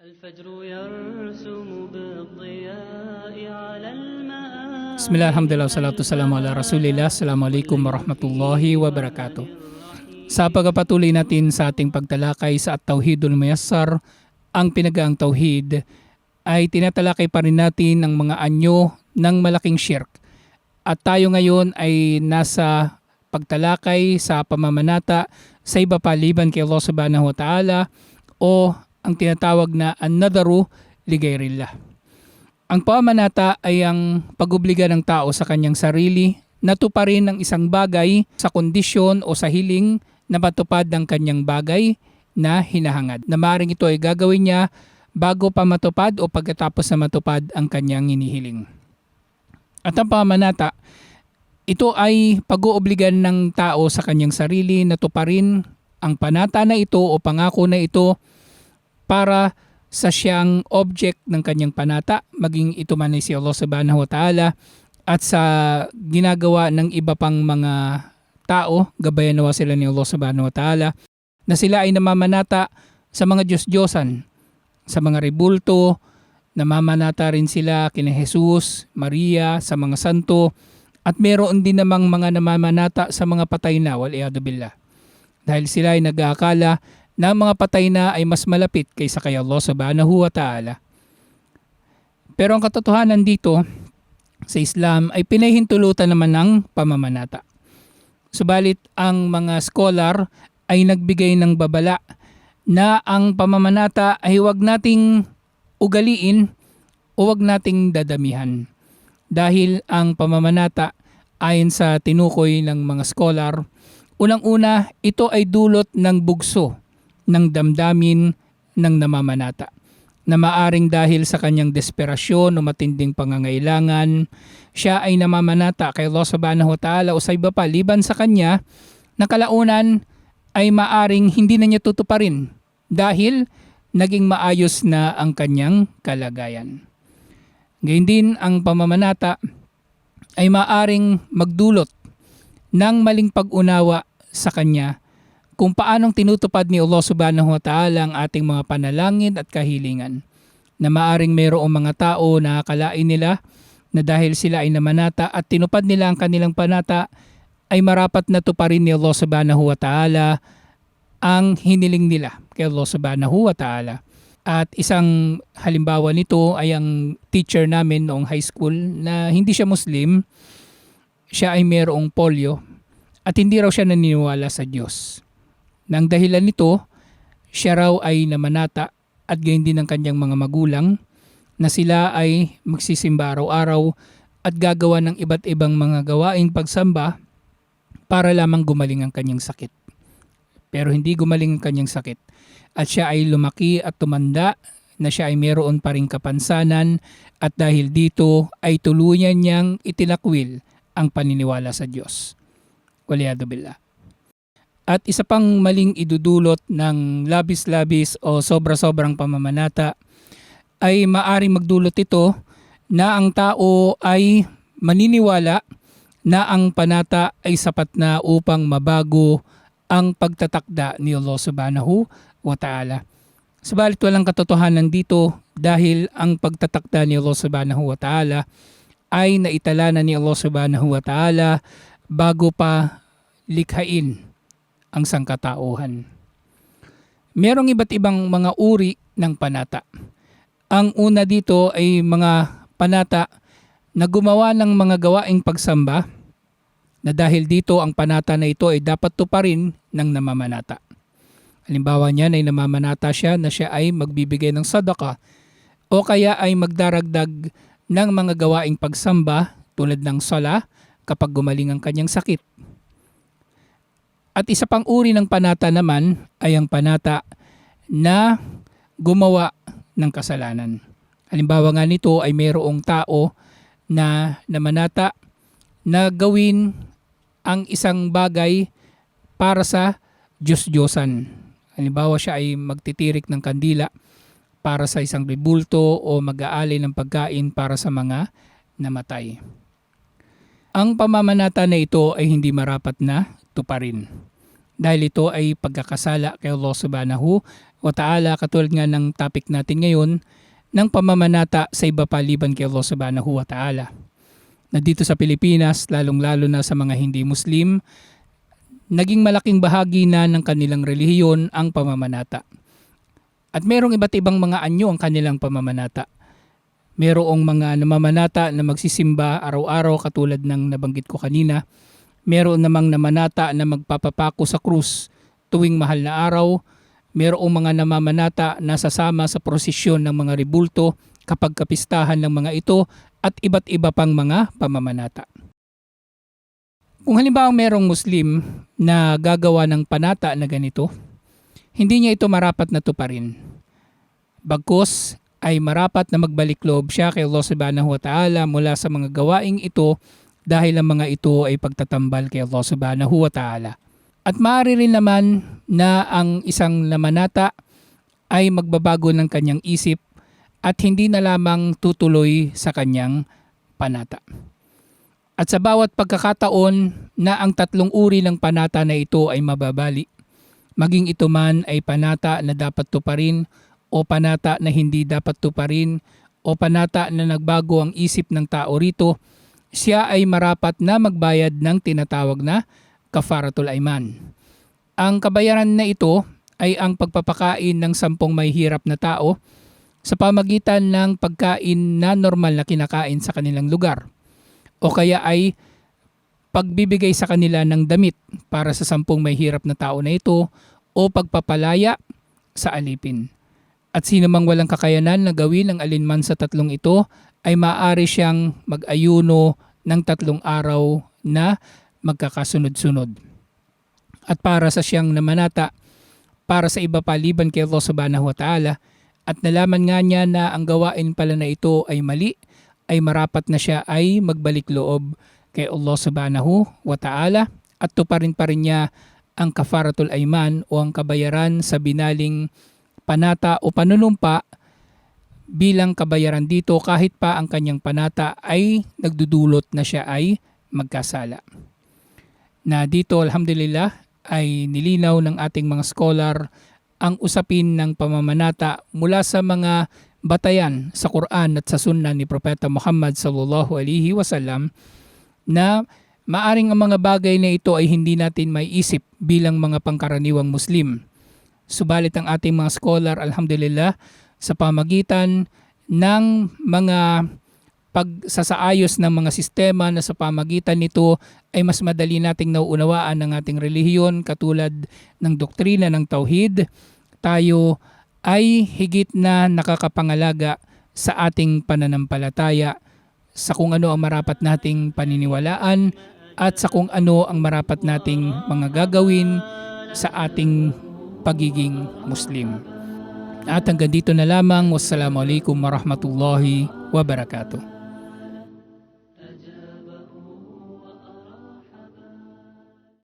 الفجر يرسم بالضياء على المآل. Bismillah, alhamdulillah, salatu salamu ala rasulillah. Assalamualaikum warahmatullahi wabarakatuh. Sa pagpapatuloy natin sa ating pagtalakay sa At-Tauhidul Muyassar, ang pinagaang tauhid, ay tinatalakay pa rin natin ang mga anyo ng malaking shirk. At tayo ngayon ay nasa pagtalakay sa pamamanata sa iba pa liban kay Allah subhanahu wa ta'ala o ang tinatawag na an-nadharu li ghayrillah. Ang pamamanata ay ang pag-obliga ng tao sa kanyang sarili na tuparin ng isang bagay sa kondisyon o sa hiling na matupad ng kanyang bagay na hinahangad. Na maaaring ito ay gagawin niya bago pa matupad o pagkatapos na matupad ang kanyang hinihiling. At ang pamamanata, ito ay pag-oobligan ng tao sa kanyang sarili na tuparin ang panata na ito o pangako na ito para sa siyang object ng kanyang panata, maging ito man ay si Allah subhanahu wa ta'ala at sa ginagawa ng iba pang mga tao, gabayan nawa sila ni Allah subhanahu wa ta'ala, na sila ay namamanata sa mga Diyos-Diyosan, sa mga rebulto, namamanata rin sila kina Jesus, Maria, sa mga santo, at meron din namang mga namamanata sa mga patay na, wal-iyadu billah. Dahil sila ay nag-aakala na mga patay na ay mas malapit kaysa kay Allah subhanahu wa ta'ala. Pero ang katotohanan dito sa Islam ay pinahintulutan naman ng pamamanata. Subalit ang mga scholar ay nagbigay ng babala na ang pamamanata ay huwag nating ugaliin o huwag nating dadamihan. Dahil ang pamamanata ayon sa tinukoy ng mga scholar, unang-una ito ay dulot ng bugso ng damdamin ng namamanata na maaring dahil sa kanyang desperasyon o matinding pangangailangan, siya ay namamanata kay Allah subhanahu wa ta'ala o sa iba pa liban sa kanya na kalaunan ay maaring hindi na niya tutuparin dahil naging maayos na ang kanyang kalagayan. Gayun din ang pamamanata ay maaring magdulot ng maling pag-unawa sa kanya kung paanong tinutupad ni Allah subhanahu wa ta'ala ang ating mga panalangin at kahilingan. Na maaring mayroong mga tao na akalain nila na dahil sila ay namanata at tinupad nila ang kanilang panata ay marapat na tuparin ni Allah subhanahu wa ta'ala ang hiniling nila kay Allah subhanahu wa ta'ala. At isang halimbawa nito ay ang teacher namin noong high school na hindi siya Muslim, siya ay mayroong polio at hindi raw siya naniniwala sa Diyos. Nang dahilan nito, siya raw ay namanata at gayon din ng kanyang mga magulang na sila ay magsisimba araw-araw at gagawa ng iba't ibang mga gawaing pagsamba para lamang gumaling ang kanyang sakit. Pero hindi gumaling ang kanyang sakit at siya ay lumaki at tumanda na siya ay mayroon pa ring kapansanan at dahil dito ay tuluyan niyang itinakwil ang paniniwala sa Diyos. Waliyadu billah. At isa pang maling idudulot ng labis-labis o sobra-sobrang pamamanata ay maaring magdulot ito na ang tao ay maniniwala na ang panata ay sapat na upang mabago ang pagtatakda ni Allah subhanahu wa ta'ala. Subalit walang katotohanan dito dahil ang pagtatakda ni Allah subhanahu wa ta'ala ay naitala na ni Allah subhanahu wa ta'ala bago pa likhain ang sangkatauhan. Merong iba't ibang mga uri ng panata. Ang una dito ay mga panata na gumawa ng mga gawaing pagsamba na dahil dito ang panata na ito ay dapat tuparin ng namamanata. Halimbawa niyan ay namamanata siya na siya ay magbibigay ng sadaka o kaya ay magdaragdag ng mga gawaing pagsamba tulad ng sala kapag gumaling ang kanyang sakit. At isa pang uri ng panata naman ay ang panata na gumawa ng kasalanan. Halimbawa nga nito ay mayroong tao na namanata na gawin ang isang bagay para sa Diyos-Diyosan. Halimbawa siya ay magtitirik ng kandila para sa isang rebulto o mag-aali ng pagkain para sa mga namatay. Ang pamamanata na ito ay hindi marapat na tuparin dahil ito ay pagkakasala kay Allah subhanahu wa ta'ala, katulad nga ng topic natin ngayon, ng pamamanata sa iba paliban kay Allah subhanahu wa ta'ala. Na dito sa Pilipinas, lalong-lalo na sa mga hindi Muslim, naging malaking bahagi na ng kanilang relihiyon ang pamamanata. At merong iba't ibang mga anyo ang kanilang pamamanata. Merong mga namamanata na magsisimba araw-araw katulad ng nabanggit ko kanina. Meron namang namanata na magpapapako sa krus tuwing mahal na araw. Merong mga namamanata na sasama sa prosesyon ng mga ribulto kapag kapistahan ng mga ito at iba't iba pang mga pamamanata. Kung halimbawa merong Muslim na gagawa ng panata na ganito, hindi niya ito marapat na tuparin. Bagkus ay marapat na magbalik loob siya kay Allah subhanahu wa ta'ala mula sa mga gawaing ito dahil ang mga ito ay pagtatambal kay Allah subhanahu wa ta'ala. At maaari rin naman na ang isang namanata ay magbabago ng kanyang isip at hindi na lamang tutuloy sa kanyang panata. At sa bawat pagkakataon na ang tatlong uri ng panata na ito ay mababali, maging ito man ay panata na dapat tuparin o panata na hindi dapat tuparin o panata na nagbago ang isip ng tao rito, siya ay marapat na magbayad ng tinatawag na kafaratul aiman. Ang kabayaran na ito ay ang pagpapakain ng 10 may hirap na tao sa pamagitan ng pagkain na normal na kinakain sa kanilang lugar. O kaya ay pagbibigay sa kanila ng damit para sa 10 may hirap na tao na ito o pagpapalaya sa alipin. At sino mang walang kakayanan na gawin ang alinman sa tatlong ito ay maaari siyang mag-ayuno ng 3 araw na magkakasunod-sunod. At para sa siyang namanata, para sa iba paliban kay Allah subhanahu wa ta'ala, at nalaman nga niya na ang gawain pala na ito ay mali, ay marapat na siya ay magbalik loob kay Allah subhanahu wa ta'ala at tuparin pa rin niya ang kafaratul aiman o ang kabayaran sa binaling panata o panunumpa bilang kabayaran dito kahit pa ang kanyang panata ay nagdudulot na siya ay magkasala. Na dito alhamdulillah ay nilinaw ng ating mga scholar ang usapin ng pamamanata mula sa mga batayan sa Quran at sa Sunnah ni Propeta Muhammad sallallahu alaihi wasallam na maaring ang mga bagay na ito ay hindi natin may isip bilang mga pangkaraniwang Muslim. Subalit ang ating mga scholar, alhamdulillah, sa pamagitan ng mga pagsasaayos ng mga sistema na sa pamagitan nito ay mas madali nating nauunawaan ng ating relihiyon katulad ng doktrina ng Tauhid, tayo ay higit na nakakapangalaga sa ating pananampalataya sa kung ano ang marapat nating paniniwalaan at sa kung ano ang marapat nating mga gagawin sa ating pagiging Muslim. At hanggang dito na lamang. Wassalamualaikum warahmatullahi wabarakatuh.